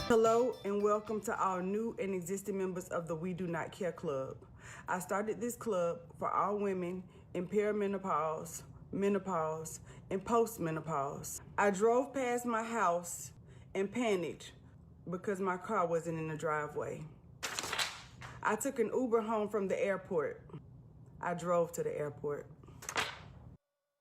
Hello and welcome to our new and existing members of the We Do Not Care Club. I started this club for all women in perimenopause, menopause, and postmenopause. I drove past my house and panicked because my car wasn't in the driveway. I took an Uber home from the airport. I drove to the airport.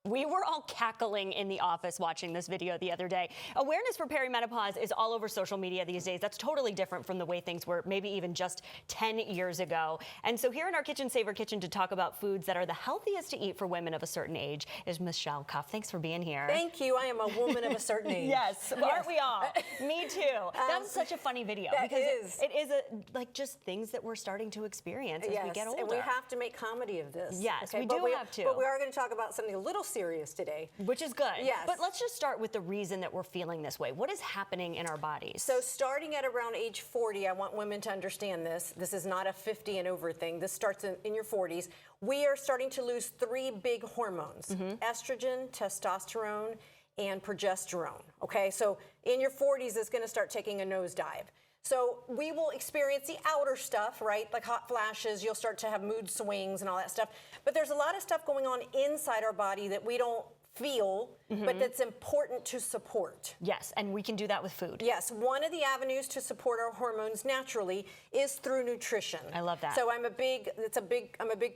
We were all cackling in the office watching this video the other day. Awareness for perimenopause is all over social media these days. That's totally different from the way things were maybe even just 10 years ago. And so here in our Kitchen Saver Kitchen to talk about foods that are the healthiest to eat for women of a certain age is Michele Cuffe. Thanks for being here. Thank you. I am a woman of a certain age. Yes, aren't we all? Me too. That was such a funny video. Because it is like just things that we're starting to experience as we get older. And we have to make comedy of this. Yes, okay? we have to. But we are going to talk about something a little serious today. Which is good. Yes. But let's just start with the reason that we're feeling this way. What is happening in our bodies? So starting at around age 40, I want women to understand this. This is not a 50 and over thing. This starts in your 40s. We are starting to lose three big hormones: estrogen, testosterone, and progesterone. Okay, so in your 40s, it's going to start taking a nosedive. So we will experience the outer stuff, right? Like hot flashes, you'll start to have mood swings and all that stuff. But there's a lot of stuff going on inside our body that we don't feel, but that's important to support. Yes, and we can do that with food. Yes, one of the avenues to support our hormones naturally is through nutrition. I love that. So I'm a big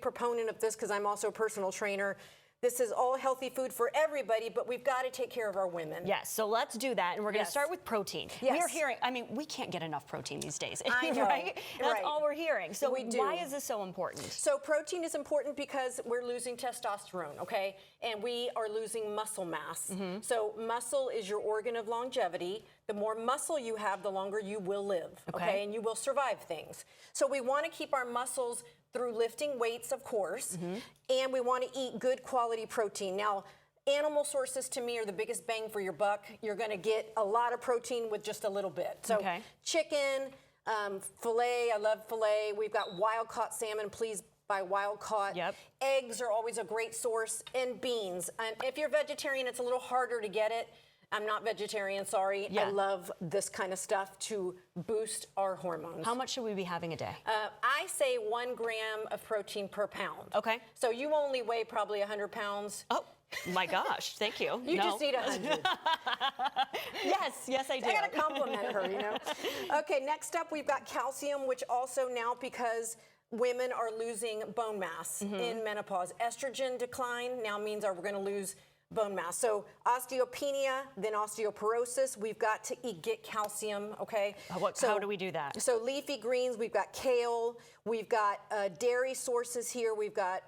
proponent of this because I'm also a personal trainer. This is all healthy food for everybody, but we've got to take care of our women. Yes, so let's do that, and we're going to start with protein. Yes. We are hearing, I mean, we can't get enough protein these days, I know, right? That's all we're hearing. So why is this so important? So protein is important because we're losing testosterone, okay? And we are losing muscle mass. So muscle is your organ of longevity. The more muscle you have, the longer you will live, okay? And you will survive things. So we want to keep our muscles through lifting weights, of course, and we want to eat good quality protein. Now, animal sources to me are the biggest bang for your buck. You're going to get a lot of protein with just a little bit. So chicken, filet, I love filet. We've got wild-caught salmon, please buy wild-caught. Eggs are always a great source, and beans. If you're vegetarian, it's a little harder to get it. I'm not vegetarian, sorry. I love this kind of stuff to boost our hormones. How much should we be having a day? I say 1 gram of protein per pound. Okay. So you only weigh probably 100 pounds. Oh, my gosh, thank you. You just need 100. Yes, I do. I got to compliment her, you know. Okay, next up we've got calcium, which also now, because women are losing bone mass in menopause. Estrogen decline now means we're going to lose bone mass. So osteopenia, then osteoporosis, we've got to get calcium, okay? How do we do that? So leafy greens, we've got kale, we've got dairy sources here, we've got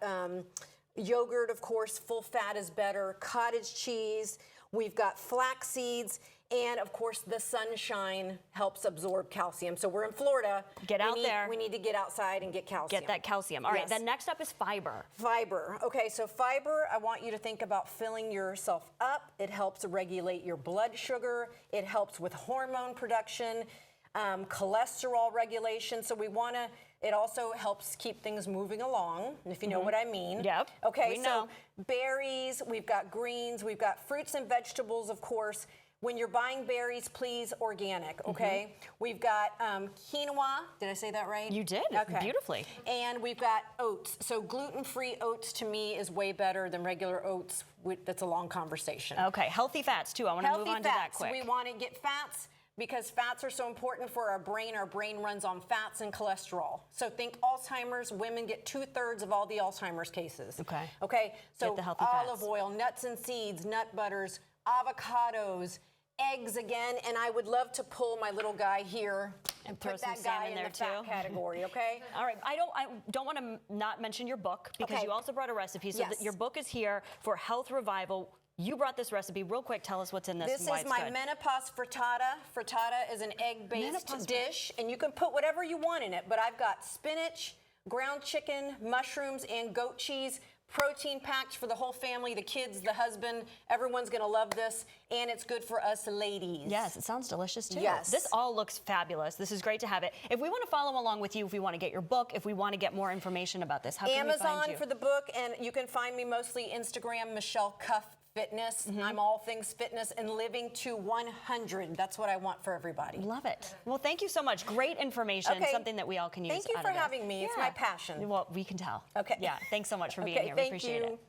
yogurt, of course, full fat is better, cottage cheese, we've got flax seeds, and of course the sunshine helps absorb calcium. So we're in Florida. Get out there. We need to get outside and get calcium. Get that calcium. All right, then next up is fiber. Fiber. Okay, so fiber, I want you to think about filling yourself up. It helps regulate your blood sugar. It helps with hormone production, cholesterol regulation. So we want to, it also helps keep things moving along, if you know what I mean. Yep. Okay, so berries, we've got greens, we've got fruits and vegetables, of course. When you're buying berries, please, organic, okay? We've got quinoa. Did I say that right? You did, beautifully. And we've got oats. So gluten-free oats to me is way better than regular oats. That's a long conversation. Okay, healthy fats too. I want to move on to that quick. We want to get fats because fats are so important for our brain. Our brain runs on fats and cholesterol. So think Alzheimer's. Women get 2/3 of all the Alzheimer's cases. Okay, so olive oil, nuts and seeds, nut butters, avocados, eggs again, and I would love to pull my little guy here and throw put some that guy in there the fat category, okay? All right, I don't want to not mention your book because you also brought a recipe. So your book is here for health revival. You brought this recipe. Real quick, tell us what's in this. This is my menopause frittata. Frittata is an egg-based dish, and you can put whatever you want in it, but I've got spinach, ground chicken, mushrooms, and goat cheese. Protein packed for the whole family, the kids, the husband. Everyone's going to love this, and it's good for us ladies. Yes, it sounds delicious too. Yes. This all looks fabulous. This is great to have it. If we want to follow along with you, if we want to get your book, if we want to get more information about this, how can we find you? Amazon for the book, and you can find me mostly Instagram, Michele Cuffe fitness. I'm all things fitness and living to 100. That's what I want for everybody. Love it. Well, thank you so much. Great information, Okay. something that we all can use. Thank you for having me. It's my passion. Well, we can tell. Okay. Yeah, thanks so much for being Okay, here. We thank appreciate you. it.